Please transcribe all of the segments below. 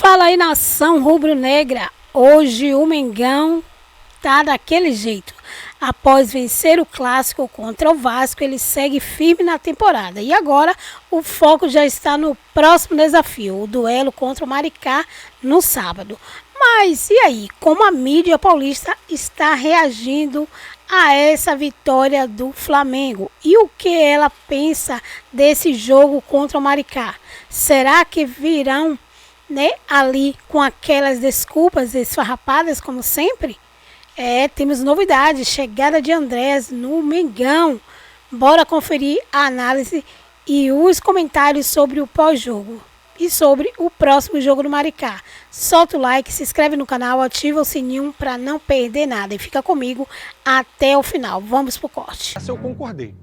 Fala aí, nação rubro-negra. Hoje o Mengão tá daquele jeito. Após vencer o clássico contra o Vasco, ele segue firme na temporada. E agora o foco já está no próximo desafio, o duelo contra o Maricá no sábado. Mas e aí, como a mídia paulista está reagindo a essa vitória do Flamengo? E o que ela pensa desse jogo contra o Maricá? Será que virão, ali com aquelas desculpas esfarrapadas como sempre? Temos novidades, chegada de Andrés no Mengão. Bora conferir a análise e os comentários sobre o pós-jogo e sobre o próximo jogo do Maricá. Solta o like, se inscreve no canal, ativa o sininho para não perder nada e fica comigo até o final. Vamos pro corte. Essa eu concordei.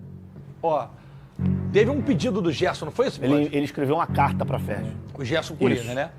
Teve um pedido do Gerson, não foi isso? Ele escreveu uma carta para a FERJ. O Gerson Corina, né?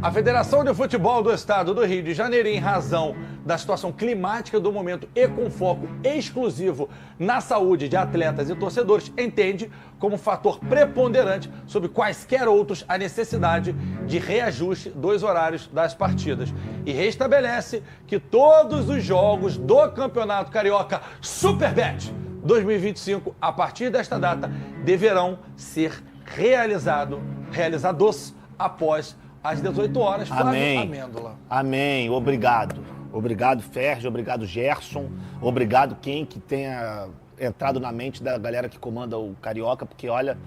A Federação de Futebol do Estado do Rio de Janeiro, em razão da situação climática do momento e com foco exclusivo na saúde de atletas e torcedores, entende como fator preponderante sobre quaisquer outros a necessidade de reajuste dos horários das partidas e restabelece que todos os jogos do Campeonato Carioca Superbet 2025, a partir desta data, deverão ser realizados após às 18 horas, Flávio Amêndola. Amém. Obrigado. Obrigado, FERJ. Obrigado, Gerson. Obrigado quem que tenha entrado na mente da galera que comanda o Carioca, porque, olha,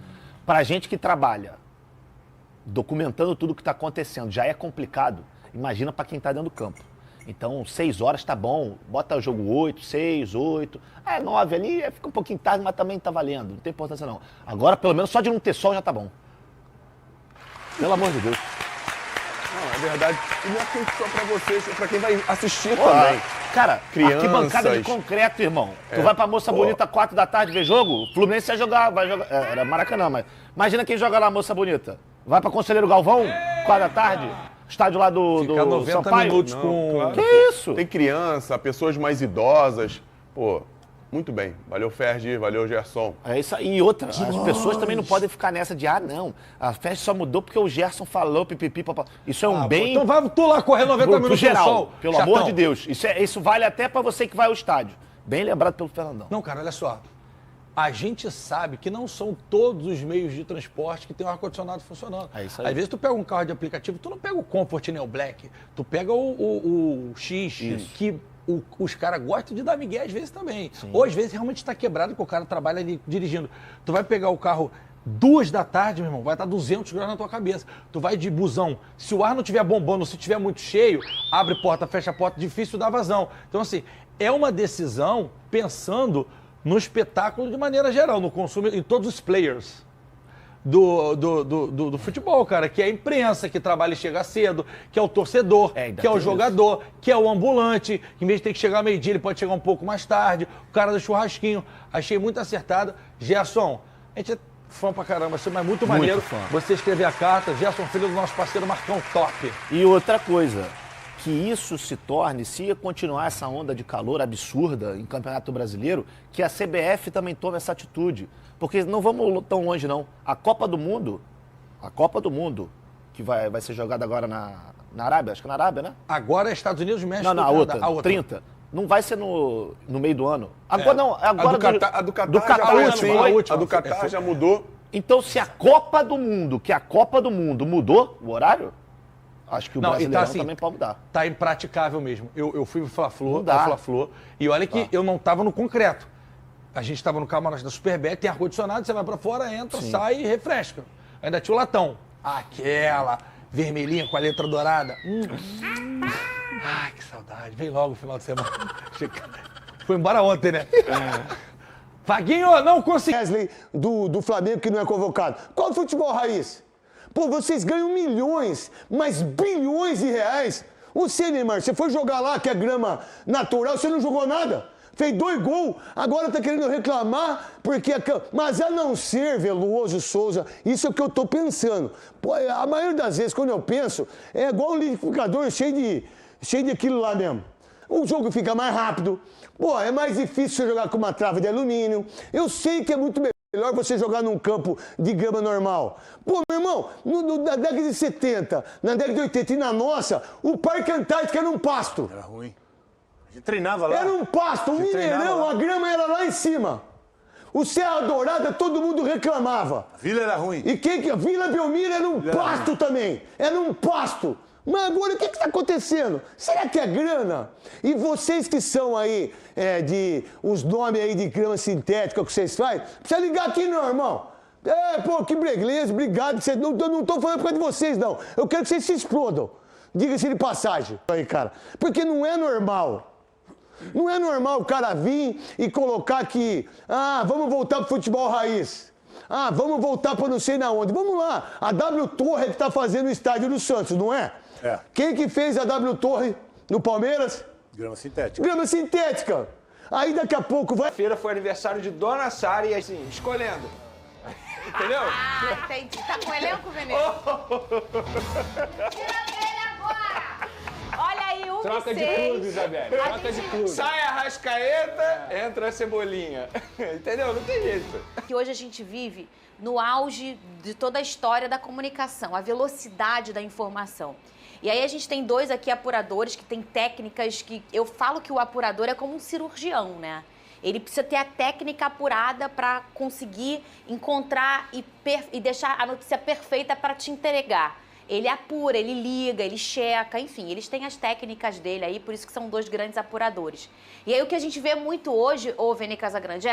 pra gente que trabalha documentando tudo que tá acontecendo, já é complicado. Imagina pra quem tá dentro do campo. Então, 6 horas tá bom. Bota o jogo 8, 6, 8. 9 ali, fica um pouquinho tarde, mas também tá valendo. Não tem importância, não. Agora, pelo menos, só de não ter sol já tá bom. Pelo amor de Deus. Não, é verdade. E não é só pra vocês, é pra quem vai assistir também. Cara, crianças. Arquibancada de concreto, irmão. Tu vai pra Moça Bonita 4 da tarde ver jogo, o Fluminense vai jogar. Era Maracanã, mas imagina quem joga lá, Moça Bonita. Vai pra Conselheiro Galvão, 4 da tarde, estádio lá do Fica 90 Sampaio. minutos com... Claro. Que isso? Tem criança, pessoas mais idosas. Pô, muito bem. Valeu, FERJ, valeu, Gerson. É isso aí. E outra, as pessoas também não podem ficar nessa de, não, a festa só mudou porque o Gerson falou, pipipi, papá. Isso é um bem... Então vai tu lá correr 90 minutos geral, no sol. pelo amor de Deus. Isso vale até pra você que vai ao estádio. Bem lembrado pelo Fernandão. Não, cara, olha só. A gente sabe que não são todos os meios de transporte que tem o ar-condicionado funcionando. É isso aí. Às vezes tu pega um carro de aplicativo, tu não pega o Comfort nem o Black, tu pega o X, que os caras gostam de dar migué às vezes também. Sim. Ou às vezes realmente está quebrado que o cara trabalha ali dirigindo. Tu vai pegar o carro 2 da tarde, meu irmão, vai estar 200 graus na tua cabeça. Tu vai de busão. Se o ar não estiver bombando, se estiver muito cheio, abre porta, fecha a porta, difícil dar vazão. Então, assim, é uma decisão pensando no espetáculo de maneira geral, no consumo, em todos os players do futebol, cara, que é a imprensa, que trabalha e chega cedo, que é o torcedor, que é o jogador, que é o ambulante, que em vez de ter que chegar meio-dia, ele pode chegar um pouco mais tarde, o cara do churrasquinho. Achei muito acertado. Gerson, a gente é fã pra caramba, mas muito maneiro você escrever a carta. Gerson, filho do nosso parceiro Marcão Top. E outra coisa, que isso se torne, se continuar essa onda de calor absurda em Campeonato Brasileiro, que a CBF também tome essa atitude. Porque não vamos tão longe, não. A Copa do Mundo, que vai ser jogada agora na Arábia, acho que é na Arábia, né? Agora é Estados Unidos, México. Não, a outra, 30. Não vai ser no meio do ano. Agora não, agora a do Catar já foi assim. A do Catar já mudou. Então, se a Copa do Mundo mudou o horário, acho que o Brasileirão também pode mudar. Tá impraticável mesmo. Eu fui pro Fla-Flu, e olha que eu não tava no concreto. A gente tava no camarote da Superbet, tem ar-condicionado, você vai pra fora, entra, sai e refresca. Ainda tinha o latão. Aquela vermelhinha com a letra dourada. Ai, que saudade. Vem logo o final de semana. Foi embora ontem, né? Vaguinho, não consegui. Wesley do Flamengo que não é convocado. Qual futebol raiz? Pô, vocês ganham milhões, mas bilhões de reais. Você, Neymar, você foi jogar lá, que é grama natural, você não jogou nada. Fez 2 gols, agora tá querendo reclamar, porque... Mas a não ser Veloso, Souza, isso é o que eu tô pensando. Pô, a maioria das vezes, quando eu penso, é igual um liquidificador cheio de aquilo lá mesmo. O jogo fica mais rápido, pô, é mais difícil você jogar com uma trava de alumínio. Eu sei que é muito melhor. Melhor você jogar num campo de grama normal. Pô, meu irmão, na década de 70, na década de 80 e na nossa, o Parque Antártico era um pasto. Era ruim. A gente treinava lá. Era um pasto, um Mineirão, a grama era lá em cima. O Serra Dourada, todo mundo reclamava. A vila era ruim. E a Vila Belmiro era um pasto também. Era um pasto. Mas agora, o que está acontecendo? Será que é grana? E vocês que são aí, os nomes aí de grama sintética que vocês fazem, precisa ligar aqui não, irmão. Pô, que beleza, obrigado. Não estou falando por causa de vocês, não. Eu quero que vocês se explodam. Diga-se de passagem. Aí, cara. Porque não é normal. Não é normal o cara vir e colocar que, vamos voltar pro futebol raiz. Vamos voltar para não sei na onde. Vamos lá. A W Torre que está fazendo o estádio do Santos, não é? É. Quem que fez a W Torre no Palmeiras? Grama sintética. Grama sintética. Aí daqui a pouco vai... Feira foi aniversário de Dona Sara e assim, escolhendo. Entendeu? Entendi. Tá com elenco, Veneza? Tira ele agora! Olha aí, 1-6. Troca de clube, Isabelle. Troca de clube. Sai a Rascaeta, entra a Cebolinha. Entendeu? Não tem jeito. Que hoje a gente vive no auge de toda a história da comunicação, a velocidade da informação. E aí a gente tem 2 aqui apuradores que têm técnicas que... Eu falo que o apurador é como um cirurgião, né? Ele precisa ter a técnica apurada para conseguir encontrar e deixar a notícia perfeita para te entregar. Ele apura, ele liga, ele checa, enfim, eles têm as técnicas dele aí, por isso que são 2 grandes apuradores. E aí o que a gente vê muito hoje, ô Vene Casagrande,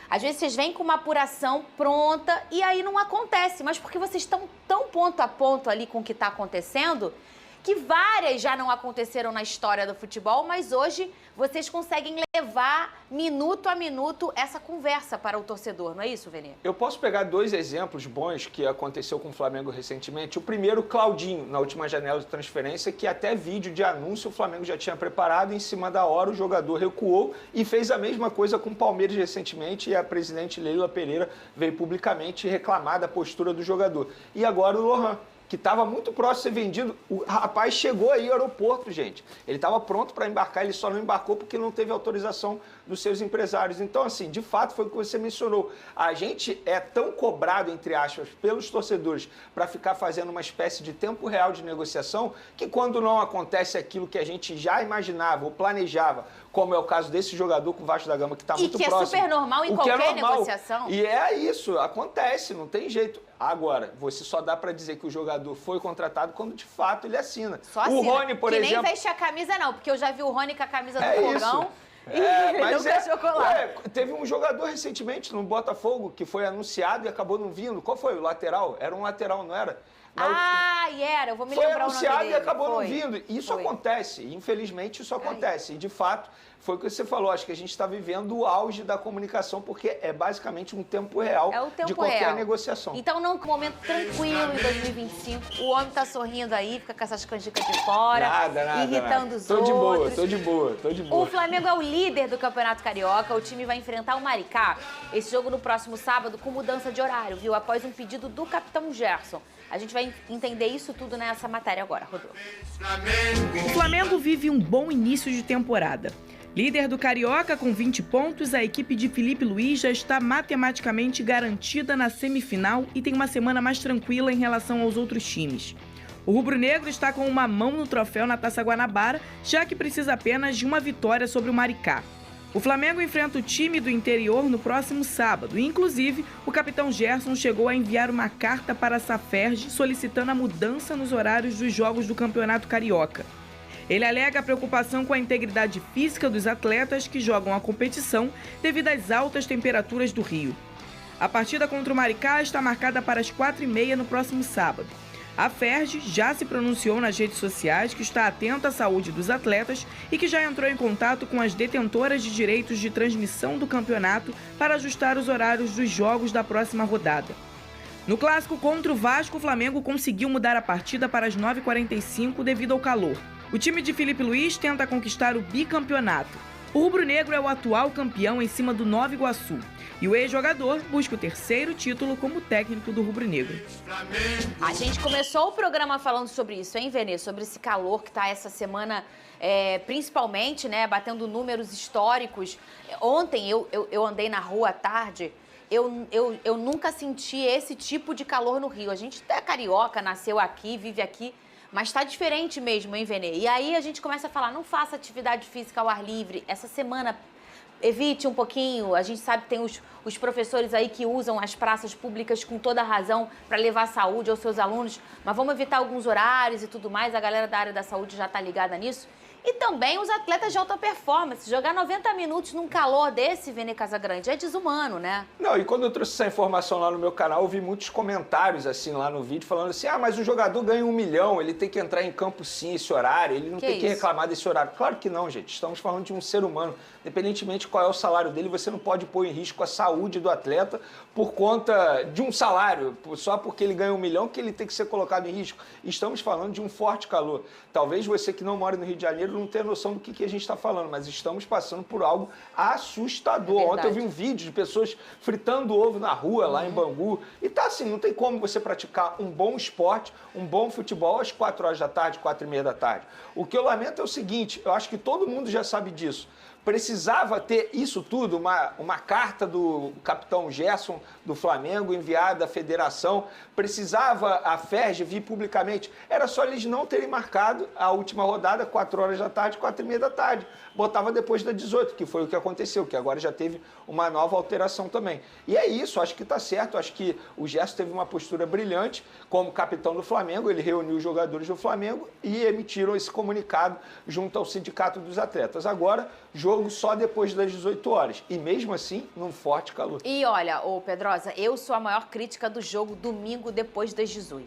às vezes vocês vêm com uma apuração pronta e aí não acontece, mas porque vocês estão tão ponto a ponto ali com o que está acontecendo, que várias já não aconteceram na história do futebol, mas hoje vocês conseguem levar minuto a minuto essa conversa para o torcedor, não é isso, Vene? Eu posso pegar 2 exemplos bons que aconteceu com o Flamengo recentemente. O primeiro, Claudinho, na última janela de transferência, que até vídeo de anúncio o Flamengo já tinha preparado, em cima da hora o jogador recuou e fez a mesma coisa com o Palmeiras recentemente e a presidente Leila Pereira veio publicamente reclamar da postura do jogador. E agora o Lohan, que estava muito próximo de ser vendido. O rapaz chegou aí ao aeroporto, gente. Ele estava pronto para embarcar, ele só não embarcou porque não teve autorização dos seus empresários. Então, assim, de fato, foi o que você mencionou. A gente é tão cobrado, entre aspas, pelos torcedores para ficar fazendo uma espécie de tempo real de negociação, que quando não acontece aquilo que a gente já imaginava ou planejava, como é o caso desse jogador com o Vasco da Gama, que está muito próximo. E que é super normal em qualquer negociação. E é isso, acontece, não tem jeito. Agora, você só dá pra dizer que o jogador foi contratado quando de fato ele assina. Só assina. O Rony, por exemplo... Que nem veste a camisa não, porque eu já vi o Rony com a camisa do Fogão e mas nunca chocolate. Teve um jogador recentemente no Botafogo que foi anunciado e acabou não vindo. Qual foi? O lateral? Era um lateral, não era? Eu vou me lembrar o nome dele. Foi anunciado e acabou não vindo. Isso acontece, infelizmente isso acontece. E de fato, foi o que você falou, acho que a gente está vivendo o auge da comunicação, porque é basicamente um tempo real de qualquer negociação. Então, num momento tranquilo em 2025, o homem tá sorrindo aí, fica com essas canjicas de fora, irritando os outros. Tô de boa. O Flamengo é o líder do Campeonato Carioca, o time vai enfrentar o Maricá. Esse jogo no próximo sábado com mudança de horário, viu? Após um pedido do capitão Gerson. A gente vai entender isso tudo nessa matéria agora, Rodolfo. O Flamengo vive um bom início de temporada. Líder do Carioca com 20 pontos, a equipe de Felipe Luiz já está matematicamente garantida na semifinal e tem uma semana mais tranquila em relação aos outros times. O rubro-negro está com uma mão no troféu na Taça Guanabara, já que precisa apenas de uma vitória sobre o Maricá. O Flamengo enfrenta o time do interior no próximo sábado e, inclusive, o capitão Gerson chegou a enviar uma carta para a Saferj solicitando a mudança nos horários dos jogos do Campeonato Carioca. Ele alega a preocupação com a integridade física dos atletas que jogam a competição devido às altas temperaturas do Rio. A partida contra o Maricá está marcada para as 4h30 no próximo sábado. A Ferj já se pronunciou nas redes sociais que está atenta à saúde dos atletas e que já entrou em contato com as detentoras de direitos de transmissão do campeonato para ajustar os horários dos jogos da próxima rodada. No clássico contra o Vasco, o Flamengo conseguiu mudar a partida para as 9h45 devido ao calor. O time de Felipe Luiz tenta conquistar o bicampeonato. O rubro-negro é o atual campeão em cima do Nova Iguaçu. E o ex-jogador busca o 3º título como técnico do rubro-negro. A gente começou o programa falando sobre isso, hein, Vene? Sobre esse calor que está essa semana, principalmente, né, batendo números históricos. Ontem eu andei na rua à tarde eu nunca senti esse tipo de calor no Rio. A gente é carioca, nasceu aqui, vive aqui, mas tá diferente mesmo, hein, Vene? E aí a gente começa a falar, não faça atividade física ao ar livre. Essa semana, evite um pouquinho. A gente sabe que tem os professores aí que usam as praças públicas com toda a razão para levar saúde aos seus alunos, mas vamos evitar alguns horários e tudo mais. A galera da área da saúde já tá ligada nisso. E também os atletas de alta performance. Jogar 90 minutos num calor desse, Vene Casagrande, é desumano, né? Não, e quando eu trouxe essa informação lá no meu canal, eu vi muitos comentários, assim, lá no vídeo, falando assim, mas o jogador ganha 1 milhão, ele tem que entrar em campo sim, esse horário, ele não tem que reclamar desse horário. Claro que não, gente. Estamos falando de um ser humano. Independentemente de qual é o salário dele, você não pode pôr em risco a saúde do atleta por conta de um salário, só porque ele ganha 1 milhão que ele tem que ser colocado em risco. Estamos falando de um forte calor. Talvez você que não mora no Rio de Janeiro não tenha noção do que a gente está falando, mas estamos passando por algo assustador. Ontem eu vi um vídeo de pessoas fritando ovo na rua, lá em Bangu, e tá assim, não tem como você praticar um bom esporte, um bom futebol às 4 horas da tarde, 4h30 da tarde. O que eu lamento é o seguinte, eu acho que todo mundo já sabe disso. Precisava ter isso tudo, uma carta do capitão Gerson do Flamengo enviada à federação, precisava a FERJ vir publicamente, era só eles não terem marcado a última rodada 4 horas da tarde, 4h30 da tarde, botava depois das 18, que foi o que aconteceu, que agora já teve uma nova alteração também. E é isso, acho que tá certo, acho que o Gerson teve uma postura brilhante como capitão do Flamengo, ele reuniu os jogadores do Flamengo e emitiram esse comunicado junto ao sindicato dos atletas. Agora, jogo só depois das 18 horas. E mesmo assim, num forte calor. E olha, ô Pedrosa, eu sou a maior crítica do jogo domingo depois das 18.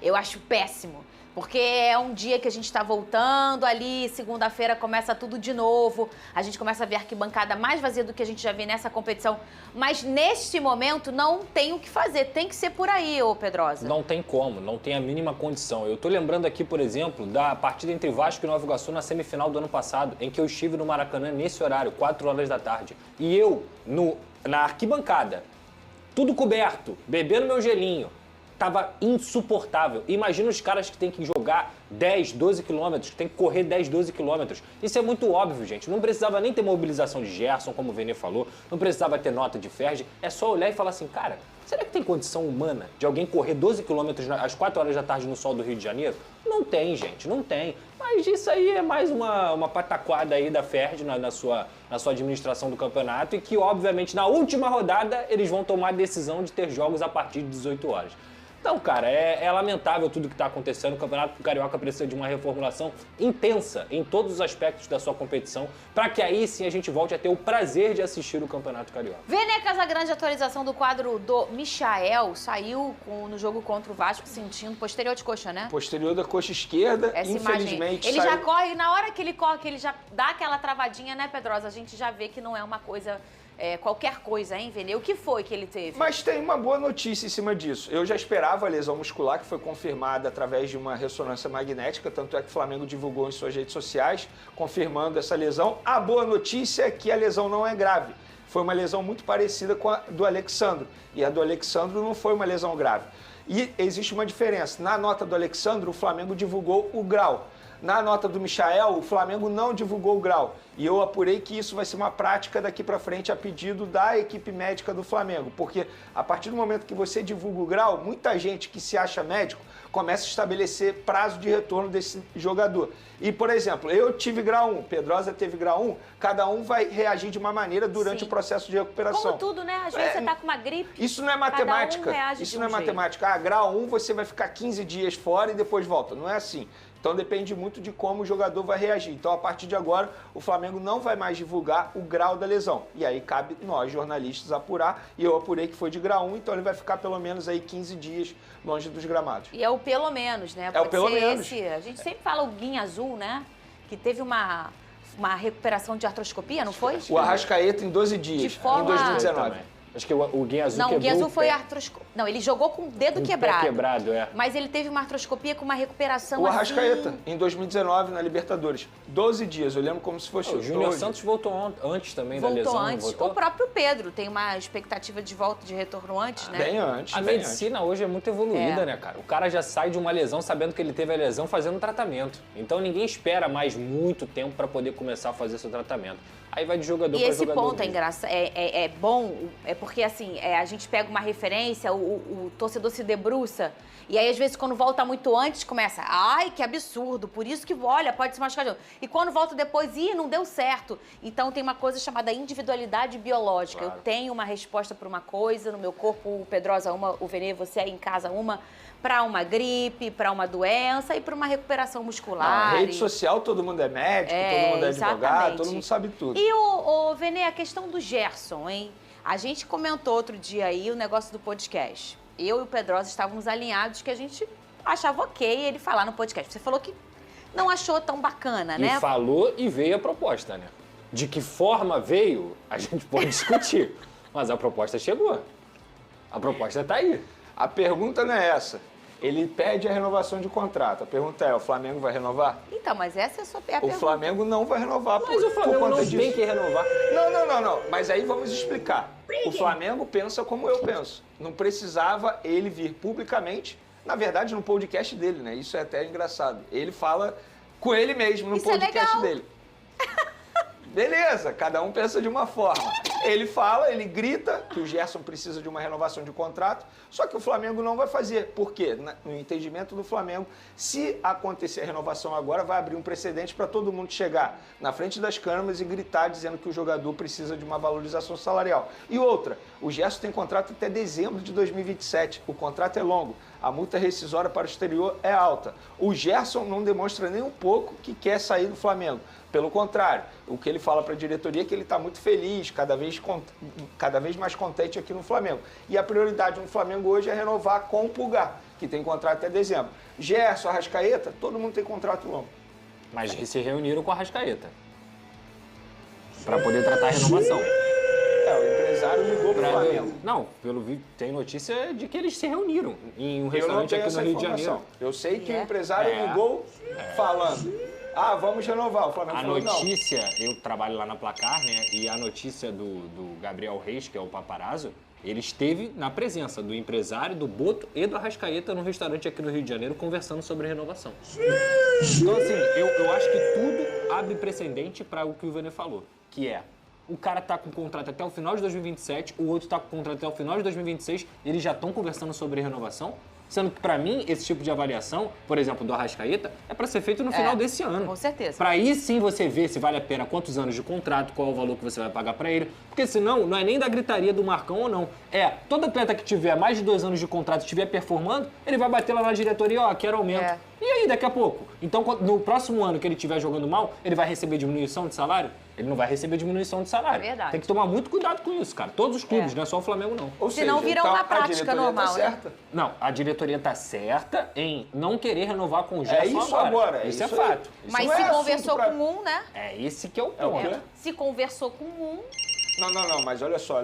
Eu acho péssimo. Porque é um dia que a gente está voltando ali, segunda-feira começa tudo de novo, a gente começa a ver a arquibancada mais vazia do que a gente já vê nessa competição. Mas neste momento não tem o que fazer, tem que ser por aí, ô Pedrosa. Não tem como, não tem a mínima condição. Eu tô lembrando aqui, por exemplo, da partida entre Vasco e Nova Iguaçu na semifinal do ano passado, em que eu estive no Maracanã nesse horário, 4 horas da tarde. E eu, na arquibancada, tudo coberto, bebendo meu gelinho. Tava insuportável. Imagina os caras que tem que jogar 10, 12 quilômetros, que tem que correr 10, 12 quilômetros. Isso é muito óbvio, gente. Não precisava nem ter mobilização de Gerson, como o Vene falou. Não precisava ter nota de FERJ. É só olhar e falar assim, cara, será que tem condição humana de alguém correr 12 quilômetros às 4 horas da tarde no sol do Rio de Janeiro? Não tem, gente, não tem. Mas isso aí é mais uma pataquada aí da FERJ na sua administração do campeonato e que, obviamente, na última rodada, eles vão tomar a decisão de ter jogos a partir de 18 horas. Então, cara, é lamentável tudo que está acontecendo. O Campeonato Carioca precisa de uma reformulação intensa em todos os aspectos da sua competição, para que aí sim a gente volte a ter o prazer de assistir o Campeonato Carioca. Vene Casagrande, atualização do quadro do Michael, saiu no jogo contra o Vasco sentindo posterior de coxa, né? Posterior da coxa esquerda, essa infelizmente. Ele já corre, na hora que ele corre, que ele já dá aquela travadinha, né, Pedrosa? A gente já vê que não é uma coisa... qualquer coisa, hein, Vene? O que foi que ele teve? Mas tem uma boa notícia em cima disso. Eu já esperava a lesão muscular, que foi confirmada através de uma ressonância magnética, tanto é que o Flamengo divulgou em suas redes sociais, confirmando essa lesão. A boa notícia é que a lesão não é grave. Foi uma lesão muito parecida com a do Alexandro. E a do Alexandro não foi uma lesão grave. E existe uma diferença. Na nota do Alexandro, o Flamengo divulgou o grau. Na nota do Michael, o Flamengo não divulgou o grau. E eu apurei que isso vai ser uma prática daqui para frente a pedido da equipe médica do Flamengo. Porque a partir do momento que você divulga o grau, muita gente que se acha médico começa a estabelecer prazo de retorno desse jogador. E, por exemplo, eu tive grau 1, Pedrosa teve grau 1, cada um vai reagir de uma maneira durante o processo de recuperação. Como tudo, né? Às vezes você tá com uma gripe. Isso não é matemática. Isso não é matemática. Grau 1 você vai ficar 15 dias fora e depois volta. Não é assim. Então depende muito de como o jogador vai reagir. Então a partir de agora o Flamengo não vai mais divulgar o grau da lesão. E aí cabe nós, jornalistas, apurar. E eu apurei que foi de grau 1, então ele vai ficar pelo menos aí 15 dias longe dos gramados. E é o pelo menos, né? É o pelo menos. A gente sempre fala o Guinha Azul, né? Que teve uma recuperação de artroscopia, não foi? O Arrascaeta em 12 dias, de forma... em 2019. Acho que o Guinha Azul quebrou. Não, o Guinha Azul foi artroscopia. Não, ele jogou com o dedo quebrado. Pé quebrado, Mas ele teve uma artroscopia com uma recuperação o Arrascaeta, assim... em 2019, na Libertadores. 12 dias, eu lembro como se fosse o Júnior Santos voltou antes também da lesão. Voltou antes. O próprio Pedro tem uma expectativa de volta, de retorno antes, né? Bem antes. A medicina hoje é muito evoluída, né, cara? O cara já sai de uma lesão sabendo que ele teve a lesão fazendo um tratamento. Então ninguém espera mais muito tempo para poder começar a fazer seu tratamento. Aí vai de jogador para jogador. E esse ponto é engraçado, é bom, Porque, assim, a gente pega uma referência, o torcedor se debruça, e aí, às vezes, quando volta muito antes, começa, ai, que absurdo, por isso que, olha, pode se machucar de novo. E quando volta depois, não deu certo. Então, tem uma coisa chamada individualidade biológica. Claro. Eu tenho uma resposta para uma coisa, no meu corpo, o Pedrosa uma, o Vene, você aí em casa uma, para uma gripe, para uma doença e para uma recuperação muscular. Na rede social, todo mundo é médico, todo mundo é advogado, todo mundo sabe tudo. E, o Vene, a questão do Gerson, hein? A gente comentou outro dia aí o negócio do podcast. Eu e o Pedrosa estávamos alinhados que a gente achava ok ele falar no podcast. Você falou que não achou tão bacana, né? E falou e veio a proposta, né? De que forma veio, a gente pode discutir. Mas a proposta chegou. A proposta tá aí. A pergunta não é essa. Ele pede a renovação de contrato. A pergunta é, o Flamengo vai renovar? Então, mas essa é a sua pergunta. O Flamengo não vai renovar. Mas o Flamengo não tem que renovar. Não. Mas aí vamos explicar. O Flamengo pensa como eu penso. Não precisava ele vir publicamente, na verdade, no podcast dele, né? Isso é até engraçado. Ele fala com ele mesmo no podcast dele. Beleza, cada um pensa de uma forma. Ele fala, ele grita que o Gerson precisa de uma renovação de contrato, só que o Flamengo não vai fazer. Por quê? No entendimento do Flamengo, se acontecer a renovação agora, vai abrir um precedente para todo mundo chegar na frente das câmeras e gritar dizendo que o jogador precisa de uma valorização salarial. E outra, o Gerson tem contrato até dezembro de 2027. O contrato é longo. A multa rescisória para o exterior é alta. O Gerson não demonstra nem um pouco que quer sair do Flamengo. Pelo contrário, o que ele fala para a diretoria é que ele está muito feliz, cada vez mais contente aqui no Flamengo. E a prioridade no Flamengo hoje é renovar com o Pulgar, que tem contrato até dezembro. Gerson, Arrascaeta, todo mundo tem contrato longo. Mas se reuniram com a Arrascaeta para poder tratar a renovação. O empresário ligou para o Flamengo. Não, pelo vídeo tem notícia de que eles se reuniram em um restaurante aqui no Rio de Janeiro. Eu sei que o empresário ligou falando... vamos renovar. O Flamengo falou, notícia, eu trabalho lá na Placar, né? E a notícia do Gabriel Reis, que é o paparazzo, ele esteve na presença do empresário, do Boto e do Arrascaeta no restaurante aqui no Rio de Janeiro conversando sobre renovação. Então, assim, eu acho que tudo abre precedente para o que o Vene falou, que é o cara tá com contrato até o final de 2027, o outro tá com contrato até o final de 2026, eles já estão conversando sobre renovação. Sendo que, para mim, esse tipo de avaliação, por exemplo, do Arrascaeta, é para ser feito no final desse ano. Com certeza. Para aí sim você ver se vale a pena, quantos anos de contrato, qual é o valor que você vai pagar para ele. Porque senão, não é nem da gritaria do Marcão ou não. Todo atleta que tiver mais de 2 anos de contrato e estiver performando, ele vai bater lá na diretoria, quero aumento. E aí, daqui a pouco? Então, no próximo ano que ele estiver jogando mal, ele vai receber diminuição de salário? Ele não vai receber diminuição de salário. É verdade. Tem que tomar muito cuidado com isso, cara. Todos os clubes, não é só o Flamengo, não. Ou senão vira uma prática normal, né? Não, a diretoria tá certa em não querer renovar com o Gerson isso agora. Isso é fato. Mas se conversou com um, né? É esse que é o ponto. Se conversou com um... Não, mas olha só.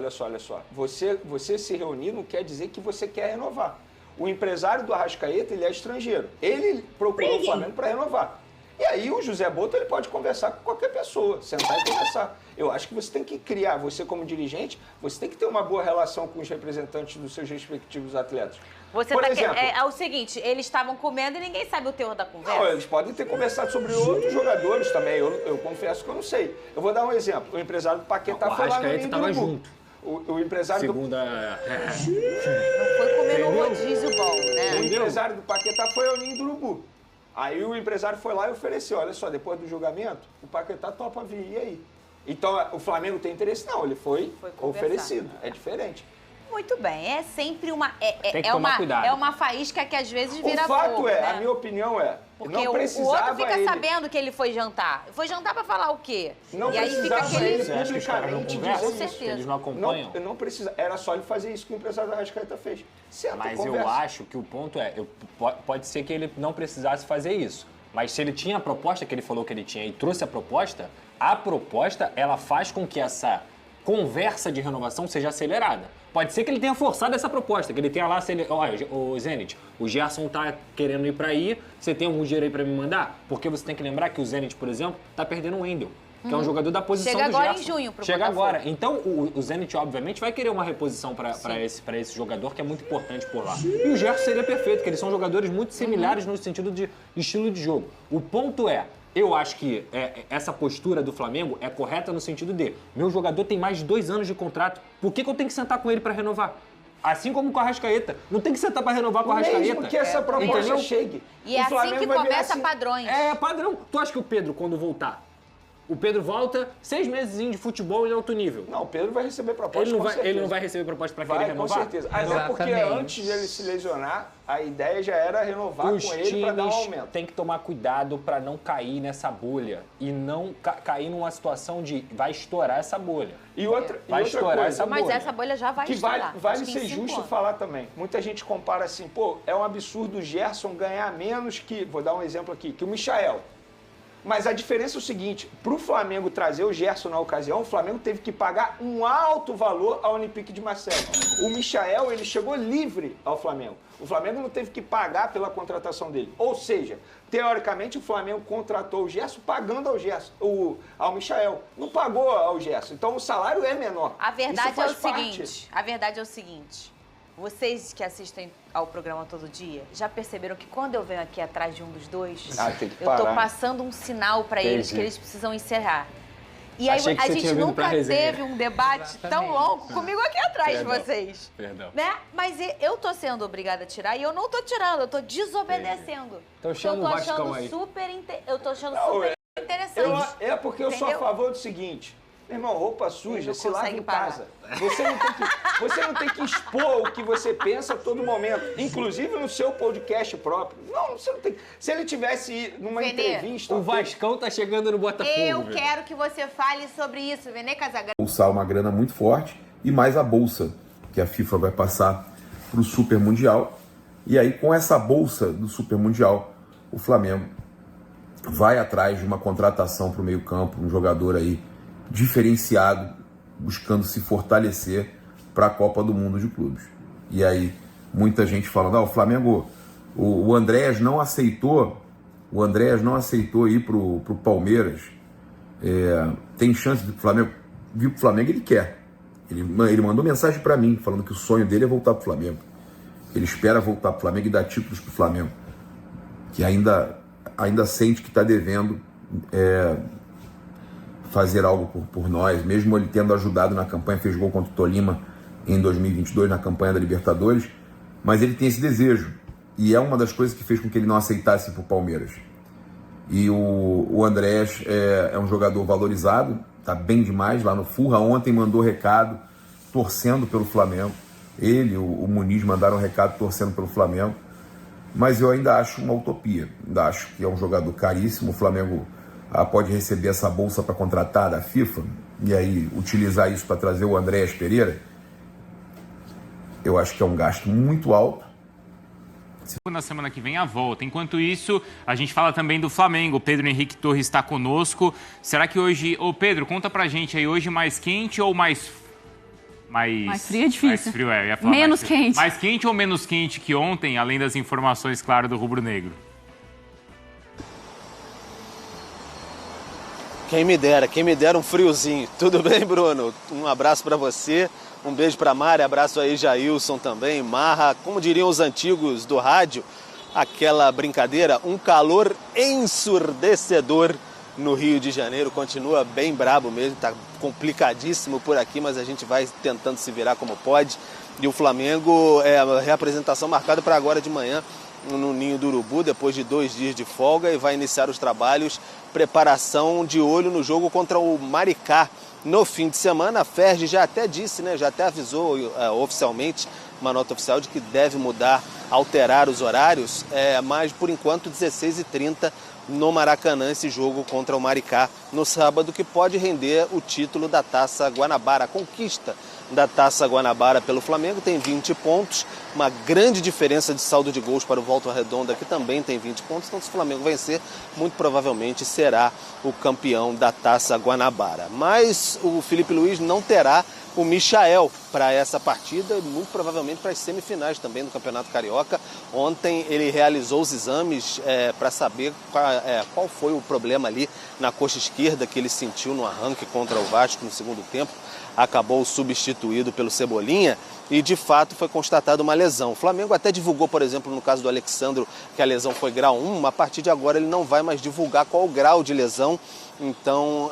Você se reunir não quer dizer que você quer renovar. O empresário do Arrascaeta, ele é estrangeiro. Ele procurou o Flamengo para renovar. E aí o José Boto, ele pode conversar com qualquer pessoa, sentar e conversar. Eu acho que você tem que criar, você como dirigente, você tem que ter uma boa relação com os representantes dos seus respectivos atletas. Por exemplo, é o seguinte, eles estavam comendo e ninguém sabe o teor da conversa. Não, eles podem ter conversado sobre outros jogadores também, eu confesso que eu não sei. Eu vou dar um exemplo, o empresário do Paquetá foi lá no Ninho do Urubu. Junto. O empresário Segunda... Não foi comer no rodízio bom, né? O empresário do Paquetá foi ao Ninho do Urubu. Aí o empresário foi lá e ofereceu, olha só, depois do julgamento, o Paquetá topa vir, e aí? Então, o Flamengo tem interesse? Não, ele foi oferecido, é diferente. Muito bem, é sempre uma... Tem que tomar cuidado. É uma faísca que às vezes vira fogo. O fato fogo, né? A minha opinião é, porque não precisava o outro fica ele... sabendo que ele foi jantar. Foi jantar pra falar o quê? Não e aí fica ele Você acha que os caras não conversam? Com certeza. Eles não acompanham? Não precisa, era só ele fazer isso que o empresário da Arrascaeta fez. Mas eu acho que o ponto pode ser que ele não precisasse fazer isso. Mas se ele tinha a proposta que ele falou que ele tinha e trouxe a proposta ela faz com que essa conversa de renovação seja acelerada. Pode ser que ele tenha forçado essa proposta, que ele tenha lá, olha, o Zenit, o Gerson tá querendo ir pra aí, você tem algum dinheiro aí pra me mandar? Porque você tem que lembrar que o Zenit, por exemplo, tá perdendo o Wendel, que é um jogador da posição do Gerson. Chega agora em junho pro Chega Botafogo. agora. Então, o Zenit, obviamente, vai querer uma reposição para esse jogador, que é muito importante por lá. E o Gerson seria perfeito, porque eles são jogadores muito similares no sentido de estilo de jogo. O ponto é, Eu acho que essa postura do Flamengo é correta no sentido de meu jogador tem mais de 2 anos de contrato, por que eu tenho que sentar com ele para renovar? Assim como com a Arrascaeta. Não tem que sentar para renovar com a Arrascaeta. Mesmo que essa proposta chegue. E é assim que começa padrões. É, padrão. Tu acha que o Pedro, quando voltar, o Pedro volta 6 meses de futebol em alto nível? Não, o Pedro vai receber proposta, ele não vai receber proposta para querer renovar? Com certeza. Até porque antes de ele se lesionar, a ideia já era renovar com ele para dar um aumento. Tem que tomar cuidado para não cair nessa bolha e não cair numa situação de vai estourar essa bolha. E outra estourar essa bolha. Mas essa bolha já vai estourar. Vale ser justo falar também. Muita gente compara assim, pô, é um absurdo o Gerson ganhar menos que, vou dar um exemplo aqui, que o Michael. Mas a diferença é o seguinte, para o Flamengo trazer o Gerson na ocasião, o Flamengo teve que pagar um alto valor ao Olympique de Marseille. O Michael, ele chegou livre ao Flamengo. O Flamengo não teve que pagar pela contratação dele. Ou seja, teoricamente, o Flamengo contratou o Gerson pagando ao Michael. Não pagou ao Gerson. Então, o salário é menor. A verdade é o seguinte. Vocês que assistem ao programa todo dia, já perceberam que quando eu venho aqui atrás de um dos dois, eu tô passando um sinal para eles que eles precisam encerrar. E aí a gente nunca teve um debate tão longo comigo aqui atrás de vocês. Perdão. Né? Mas eu tô sendo obrigada a tirar e eu não tô tirando, eu tô desobedecendo. Então chama o Vascão aí. Eu tô achando super interessante. É porque eu sou a favor do seguinte... Meu irmão, roupa suja, se lava em casa. Você não tem que expor o que você pensa a todo momento, inclusive no seu podcast próprio. Não, você não tem. Se ele tivesse numa entrevista... O Vascão tá chegando no Botafogo. Eu quero que você fale sobre isso, Vene Casagrande. Bolsar uma grana muito forte e mais a bolsa que a FIFA vai passar para o Super Mundial. E aí, com essa bolsa do Super Mundial, o Flamengo vai atrás de uma contratação para o meio-campo, um jogador aí diferenciado, buscando se fortalecer para a Copa do Mundo de Clubes. E aí, muita gente falando, o Flamengo, o Andréas não aceitou ir pro Palmeiras. Tem chance do Flamengo, viu que o Flamengo ele quer. Ele mandou mensagem para mim, falando que o sonho dele é voltar pro Flamengo. Ele espera voltar pro Flamengo e dar títulos pro Flamengo. Que ainda sente que está devendo fazer algo por nós, mesmo ele tendo ajudado na campanha, fez gol contra o Tolima em 2022, na campanha da Libertadores, mas ele tem esse desejo, e é uma das coisas que fez com que ele não aceitasse ir para o Palmeiras. E o Andréas é um jogador valorizado, tá bem demais lá no Furra, ontem mandou recado, torcendo pelo Flamengo, ele, o Muniz mandaram um recado torcendo pelo Flamengo, mas eu ainda acho uma utopia, ainda acho que é um jogador caríssimo, o Flamengo pode receber essa bolsa para contratar da FIFA e aí utilizar isso para trazer o Andréas Pereira. Eu acho que é um gasto muito alto. Na semana que vem a volta. Enquanto isso, a gente fala também do Flamengo. O Pedro Henrique Torres está conosco. Será que hoje... Ô Pedro, conta pra gente aí, hoje mais quente ou mais frio é difícil. Mais frio, eu ia falar menos quente. Mais quente ou menos quente que ontem, além das informações, claro, do Rubro Negro? Quem me dera um friozinho. Tudo bem, Bruno? Um abraço para você, um beijo para Mari, abraço aí Jailson também, Marra, como diriam os antigos do rádio, aquela brincadeira, um calor ensurdecedor no Rio de Janeiro, continua bem brabo mesmo, tá complicadíssimo por aqui, mas a gente vai tentando se virar como pode. E o Flamengo, a reapresentação marcada para agora de manhã, no Ninho do Urubu, depois de 2 dias de folga, e vai iniciar os trabalhos, preparação de olho no jogo contra o Maricá no fim de semana. A Ferg já até disse, já até avisou oficialmente, uma nota oficial de que deve mudar, alterar os horários, mas por enquanto 16h30 no Maracanã, esse jogo contra o Maricá no sábado, que pode render o título da Taça Guanabara, a conquista da Taça Guanabara pelo Flamengo. Tem 20 pontos, uma grande diferença de saldo de gols para o Volta Redonda, que também tem 20 pontos. Então, se o Flamengo vencer, muito provavelmente será o campeão da Taça Guanabara. Mas o Felipe Luiz não terá o Michael para essa partida e muito provavelmente para as semifinais também do Campeonato Carioca. Ontem ele realizou os exames para saber qual foi o problema ali na coxa esquerda que ele sentiu no arranque contra o Vasco no segundo tempo. Acabou substituído pelo Cebolinha e de fato foi constatada uma lesão. O Flamengo até divulgou, por exemplo, no caso do Alexandro, que a lesão foi grau 1, a partir de agora ele não vai mais divulgar qual o grau de lesão. Então,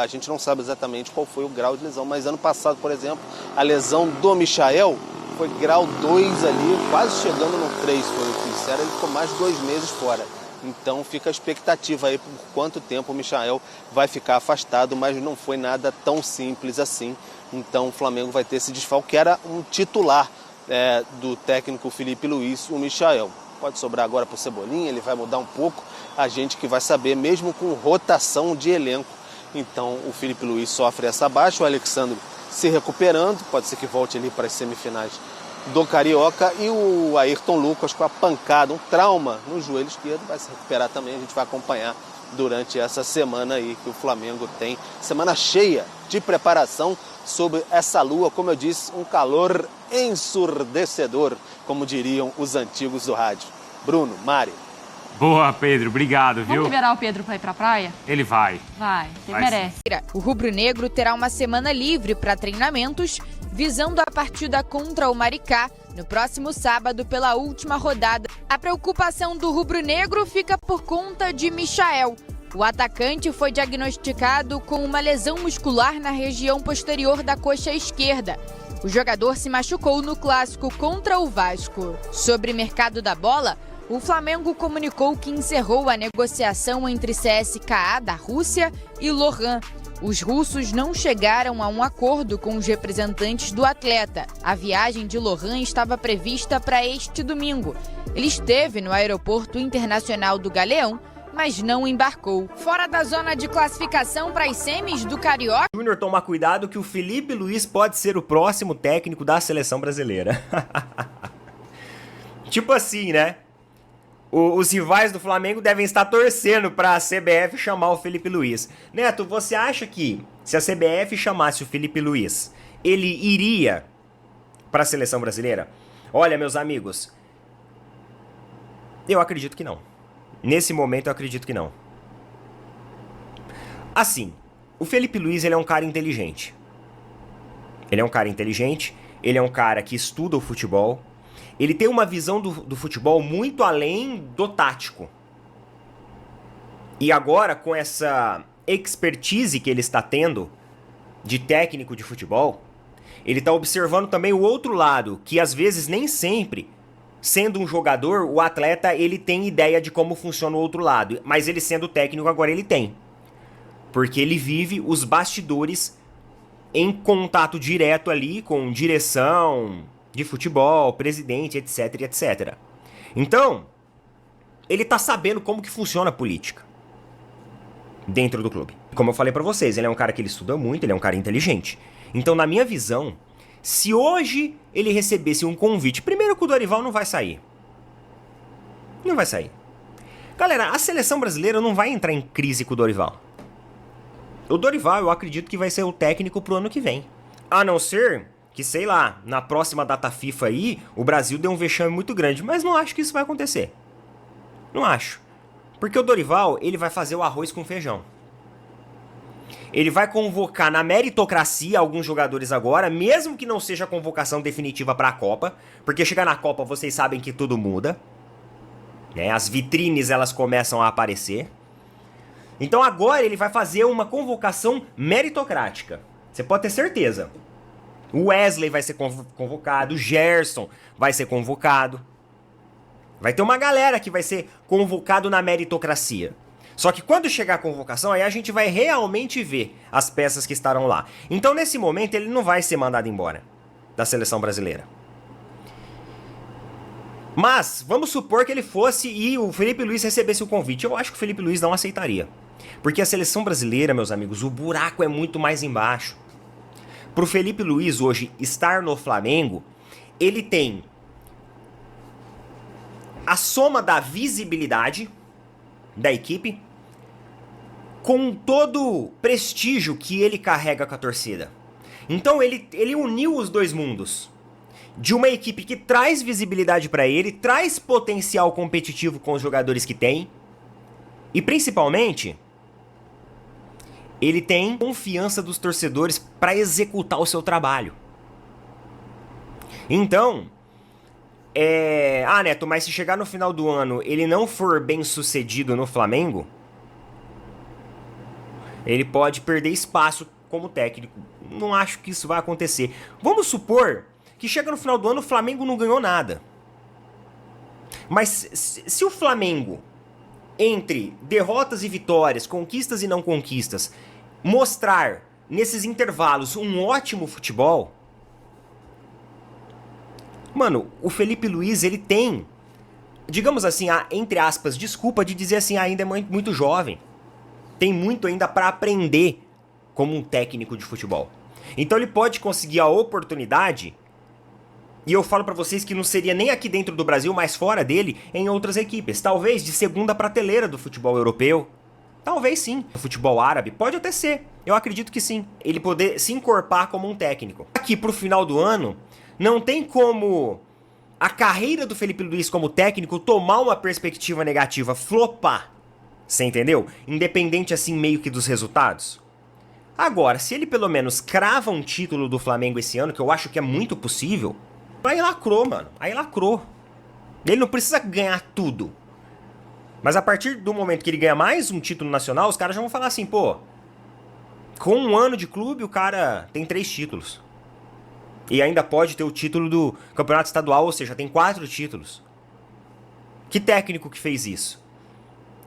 a gente não sabe exatamente qual foi o grau de lesão, mas ano passado, por exemplo, a lesão do Michael foi grau 2 ali, quase chegando no 3, foi o que disseram, ele ficou mais de 2 meses fora. Então fica a expectativa aí por quanto tempo o Michael vai ficar afastado, mas não foi nada tão simples assim. Então o Flamengo vai ter esse desfalque, que era um titular do técnico Felipe Luiz, o Michael. Pode sobrar agora para o Cebolinha, ele vai mudar um pouco, a gente que vai saber, mesmo com rotação de elenco. Então o Felipe Luiz sofre essa baixa, o Alexandre se recuperando, pode ser que volte ali para as semifinais do Carioca, e o Ayrton Lucas com a pancada, um trauma no joelho esquerdo, vai se recuperar também. A gente vai acompanhar durante essa semana aí que o Flamengo tem, semana cheia de preparação sob essa lua, como eu disse, um calor ensurdecedor, como diriam os antigos do rádio. Bruno, Mari. Boa, Pedro, obrigado, viu? Vamos liberar o Pedro para ir pra praia? Ele vai. Vai, ele merece. O rubro-negro terá uma semana livre para treinamentos, visando a partida contra o Maricá no próximo sábado pela última rodada. A preocupação do rubro-negro fica por conta de Michael. O atacante foi diagnosticado com uma lesão muscular na região posterior da coxa esquerda. O jogador se machucou no clássico contra o Vasco. Sobre o mercado da bola, o Flamengo comunicou que encerrou a negociação entre CSKA da Rússia e Lohan. Os russos não chegaram a um acordo com os representantes do atleta. A viagem de Lohan estava prevista para este domingo. Ele esteve no aeroporto internacional do Galeão, mas não embarcou. Fora da zona de classificação para as semis do Carioca... Júnior, toma cuidado que o Felipe Luiz pode ser o próximo técnico da seleção brasileira. Tipo assim, né? Os rivais do Flamengo devem estar torcendo para a CBF chamar o Felipe Luiz. Neto, você acha que se a CBF chamasse o Felipe Luiz, ele iria para a seleção brasileira? Olha, meus amigos, eu acredito que não. Nesse momento eu acredito que não. Assim, o Felipe Luiz ele é um cara inteligente. Ele é um cara inteligente, ele é um cara que estuda o futebol. Ele tem uma visão do futebol muito além do tático. E agora, com essa expertise que ele está tendo de técnico de futebol, ele está observando também o outro lado, que às vezes nem sempre, sendo um jogador, o atleta ele tem ideia de como funciona o outro lado. Mas ele sendo técnico agora ele tem. Porque ele vive os bastidores em contato direto ali com direção de futebol, presidente, etc, etc. Então, ele tá sabendo como que funciona a política dentro do clube. Como eu falei pra vocês, ele é um cara que ele estuda muito, ele é um cara inteligente. Então, na minha visão, se hoje ele recebesse um convite, primeiro que o Dorival não vai sair. Não vai sair. Galera, a seleção brasileira não vai entrar em crise com o Dorival. O Dorival, eu acredito que vai ser o técnico pro ano que vem. A não ser que, sei lá, na próxima data FIFA aí, o Brasil deu um vexame muito grande. Mas não acho que isso vai acontecer. Não acho. Porque o Dorival, ele vai fazer o arroz com feijão. Ele vai convocar na meritocracia alguns jogadores agora, mesmo que não seja a convocação definitiva para a Copa. Porque chegar na Copa, vocês sabem que tudo muda. Né? As vitrines, elas começam a aparecer. Então agora ele vai fazer uma convocação meritocrática. Você pode ter certeza. O Wesley vai ser convocado, o Gerson vai ser convocado. Vai ter uma galera que vai ser convocado na meritocracia. Só que quando chegar a convocação, aí a gente vai realmente ver as peças que estarão lá. Então nesse momento ele não vai ser mandado embora da seleção brasileira. Mas vamos supor que ele fosse e o Felipe Luiz recebesse o convite. Eu acho que o Felipe Luiz não aceitaria. Porque a seleção brasileira, meus amigos, o buraco é muito mais embaixo. Pro Felipe Luiz hoje estar no Flamengo, ele tem a soma da visibilidade da equipe com todo o prestígio que ele carrega com a torcida. Então ele uniu os dois mundos. De uma equipe que traz visibilidade para ele, traz potencial competitivo com os jogadores que tem. E principalmente, ele tem confiança dos torcedores para executar o seu trabalho. Então, Neto, mas se chegar no final do ano ele não for bem sucedido no Flamengo, ele pode perder espaço como técnico. Não acho que isso vai acontecer. Vamos supor que chega no final do ano o Flamengo não ganhou nada. Mas se o Flamengo, entre derrotas e vitórias, conquistas e não conquistas, mostrar nesses intervalos um ótimo futebol, mano, o Felipe Luiz, ele tem, digamos assim, entre aspas, desculpa de dizer assim, ainda é muito jovem. Tem muito ainda para aprender como um técnico de futebol. Então ele pode conseguir a oportunidade, e eu falo pra vocês que não seria nem aqui dentro do Brasil, mas fora dele, em outras equipes. Talvez de segunda prateleira do futebol europeu. Talvez sim. O futebol árabe pode até ser. Eu acredito que sim. Ele poder se encorpar como um técnico. Aqui pro final do ano, não tem como a carreira do Felipe Luiz como técnico tomar uma perspectiva negativa, flopar. Você entendeu? Independente assim meio que dos resultados. Agora, se ele pelo menos crava um título do Flamengo esse ano, que eu acho que é muito possível, aí lacrou, mano. Aí lacrou. Ele não precisa ganhar tudo. Mas a partir do momento que ele ganha mais um título nacional, os caras já vão falar assim, pô, com um ano de clube o cara tem 3 títulos. E ainda pode ter o título do campeonato estadual, ou seja, tem 4 títulos. Que técnico que fez isso?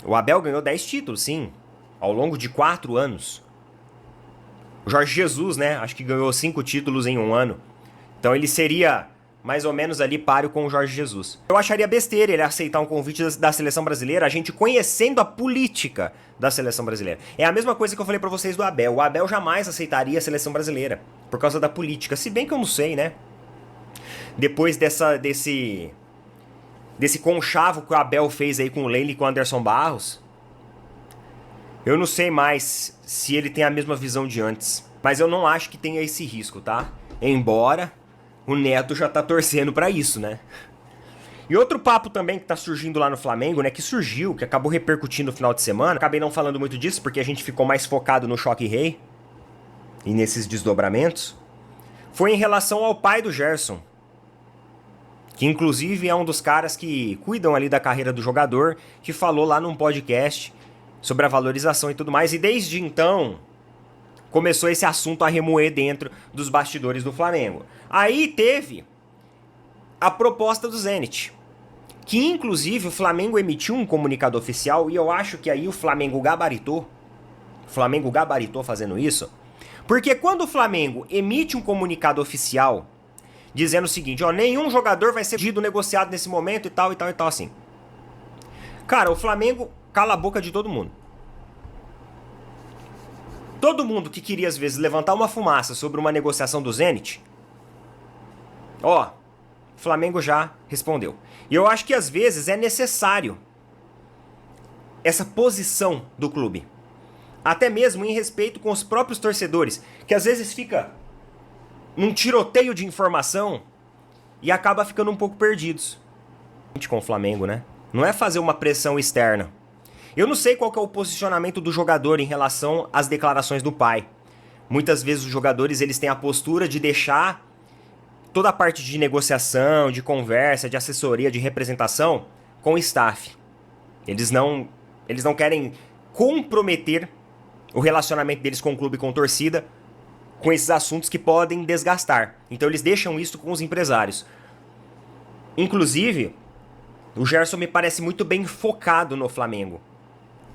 O Abel ganhou 10 títulos, sim, ao longo de 4 anos. O Jorge Jesus, né, acho que ganhou 5 títulos em um ano. Então ele seria mais ou menos ali páreo com o Jorge Jesus. Eu acharia besteira ele aceitar um convite da seleção brasileira, a gente conhecendo a política da seleção brasileira. É a mesma coisa que eu falei pra vocês do Abel. O Abel jamais aceitaria a seleção brasileira, por causa da política. Se bem que eu não sei, né? Depois desse conchavo que o Abel fez aí com o Leila e com o Anderson Barros, eu não sei mais se ele tem a mesma visão de antes. Mas eu não acho que tenha esse risco, tá? Embora o Neto já tá torcendo pra isso, né? E outro papo também que tá surgindo lá no Flamengo, né? Que acabou repercutindo no final de semana. Acabei não falando muito disso porque a gente ficou mais focado no Choque Rei e nesses desdobramentos. Foi em relação ao pai do Gerson, que inclusive é um dos caras que cuidam ali da carreira do jogador, que falou lá num podcast sobre a valorização e tudo mais. E desde então começou esse assunto a remoer dentro dos bastidores do Flamengo. Aí teve a proposta do Zenit, que inclusive o Flamengo emitiu um comunicado oficial, e eu acho que aí o Flamengo gabaritou fazendo isso, porque quando o Flamengo emite um comunicado oficial dizendo o seguinte, ó, nenhum jogador vai ser negociado nesse momento e tal, assim. Cara, o Flamengo cala a boca de todo mundo. Todo mundo que queria, às vezes, levantar uma fumaça sobre uma negociação do Zenit, ó, o Flamengo já respondeu. E eu acho que, às vezes, é necessário essa posição do clube. Até mesmo em respeito com os próprios torcedores, que às vezes fica num tiroteio de informação e acaba ficando um pouco perdidos. Com o Flamengo, né? Não é fazer uma pressão externa. Eu não sei qual que é o posicionamento do jogador em relação às declarações do pai. Muitas vezes os jogadores eles têm a postura de deixar toda a parte de negociação, de conversa, de assessoria, de representação com o staff. Eles não querem comprometer o relacionamento deles com o clube e com a torcida com esses assuntos que podem desgastar. Então eles deixam isso com os empresários. Inclusive, o Gerson me parece muito bem focado no Flamengo.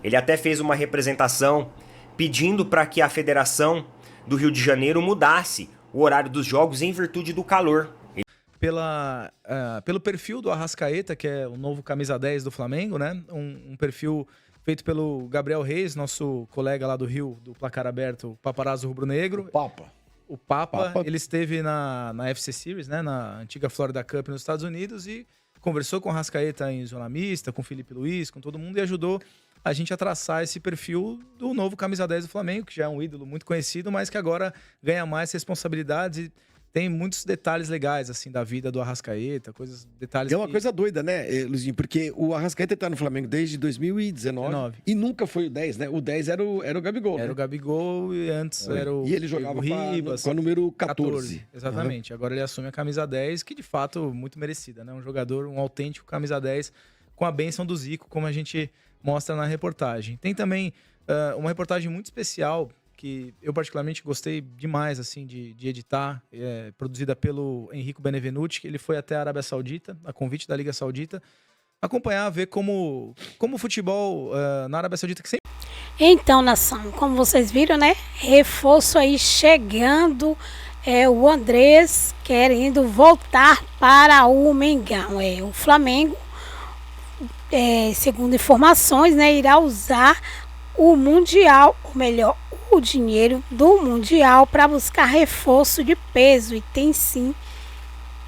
Ele até fez uma representação pedindo para que a Federação do Rio de Janeiro mudasse o horário dos jogos em virtude do calor. Pelo perfil do Arrascaeta, que é o novo camisa 10 do Flamengo, né? Um perfil feito pelo Gabriel Reis, nosso colega lá do Rio, do Placar Aberto, Paparazzo Rubro-Negro. O Papa, ele esteve na FC Series, né? Na antiga Florida Cup nos Estados Unidos e conversou com o Arrascaeta em zona mista, com o Felipe Luiz, com todo mundo e ajudou a gente a traçar esse perfil do novo camisa 10 do Flamengo, que já é um ídolo muito conhecido, mas que agora ganha mais responsabilidades e tem muitos detalhes legais, assim, da vida do Arrascaeta, detalhes. É uma coisa doida, né, Luizinho? Porque o Arrascaeta tá no Flamengo desde 2019 e nunca foi o 10, né? O 10 era o Gabigol, Era né? o Gabigol e antes era o... E ele jogava Ribas, com a número 14. Exatamente. Agora ele assume a camisa 10, que de fato muito merecida, né? Um jogador, um autêntico camisa 10, com a bênção do Zico, como a gente mostra na reportagem. Tem também uma reportagem muito especial que eu particularmente gostei demais assim de editar, produzida pelo Enrico Benevenuti, que ele foi até a Arábia Saudita, a convite da Liga Saudita, acompanhar, ver como o futebol na Arábia Saudita que sempre... Então, nação, como vocês viram, né? Reforço aí chegando, o Andrés querendo voltar para o Mengão. O Flamengo, segundo informações, né, irá usar o Mundial, ou melhor, o dinheiro do Mundial para buscar reforço de peso, e tem sim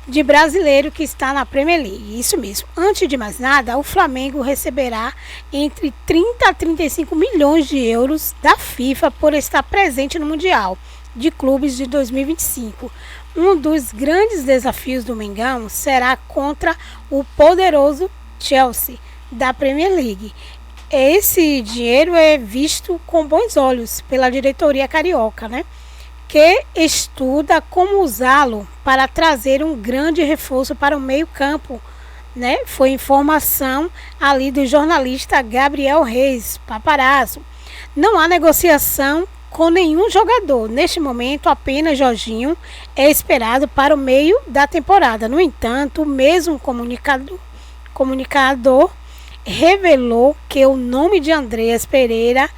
de brasileiro que está na Premier League. Isso mesmo. Antes de mais nada, o Flamengo receberá entre 30 a 35 milhões de euros da FIFA por estar presente no Mundial de Clubes de 2025. Um dos grandes desafios do Mengão será contra o poderoso Chelsea da Premier League. Esse dinheiro é visto com bons olhos pela diretoria carioca, né? Que estuda como usá-lo para trazer um grande reforço para o meio-campo, né? Foi informação ali do jornalista Gabriel Reis, Paparazzo. Não há negociação com nenhum jogador. Neste momento, apenas Jorginho é esperado para o meio da temporada. No entanto, o mesmo comunicador revelou que o nome de Andreas Pereira,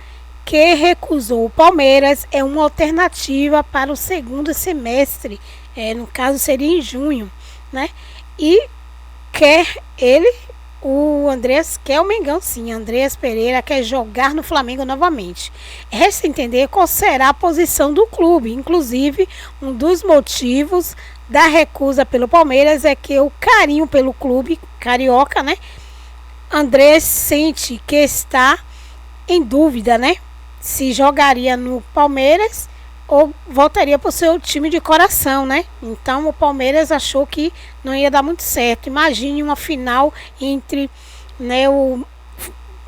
que recusou o Palmeiras, é uma alternativa para o segundo semestre, no caso seria em junho, né? E o Andreas quer o Mengão sim, Andreas Pereira quer jogar no Flamengo novamente. Resta entender qual será a posição do clube. Inclusive, um dos motivos da recusa pelo Palmeiras é que o carinho pelo clube carioca, né? Andrés sente que está em dúvida, né? Se jogaria no Palmeiras ou voltaria para o seu time de coração, né? Então o Palmeiras achou que não ia dar muito certo. Imagine uma final entre, né, o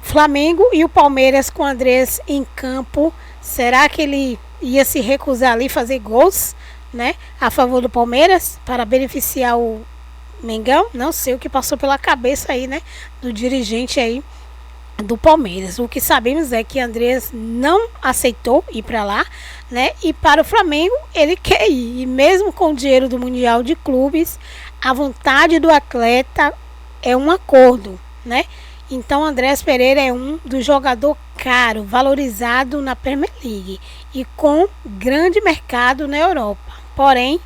Flamengo e o Palmeiras com o Andrés em campo. Será que ele ia se recusar ali fazer gols, né, a favor do Palmeiras para beneficiar o Mengão? Não sei o que passou pela cabeça aí, né, do dirigente aí do Palmeiras. O que sabemos é que Andrés não aceitou ir para lá, né? E para o Flamengo ele quer ir. E mesmo com o dinheiro do Mundial de Clubes, a vontade do atleta é um acordo, né? Então Andrés Pereira é um do jogador caro, valorizado na Premier League e com grande mercado na Europa. Porém,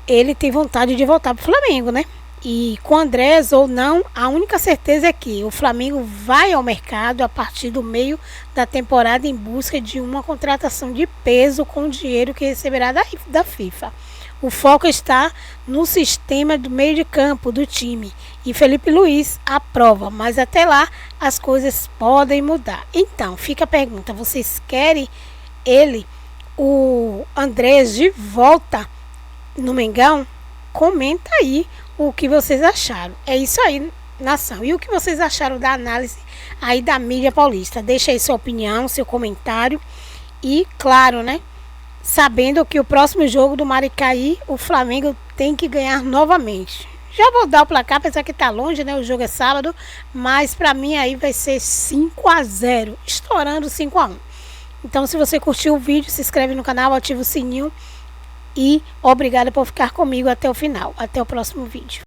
ele tem vontade de voltar para o Flamengo, né? E com Andrés ou não, a única certeza é que o Flamengo vai ao mercado a partir do meio da temporada em busca de uma contratação de peso com o dinheiro que receberá da FIFA. O foco está no sistema do meio de campo do time e Felipe Luiz aprova, mas até lá as coisas podem mudar. Então, fica a pergunta, vocês querem o Andrés de volta no Mengão? Comenta aí o que vocês acharam. É isso aí, nação. E o que vocês acharam da análise aí da mídia paulista? Deixa aí sua opinião, seu comentário. E, claro, né, sabendo que o próximo jogo do Maricaí, o Flamengo tem que ganhar novamente. Já vou dar o placar, apesar que tá longe, né? O jogo é sábado. Mas pra mim aí vai ser 5-0. Estourando 5-1. Então, se você curtiu o vídeo, se inscreve no canal, ativa o sininho. E obrigada por ficar comigo até o final. Até o próximo vídeo.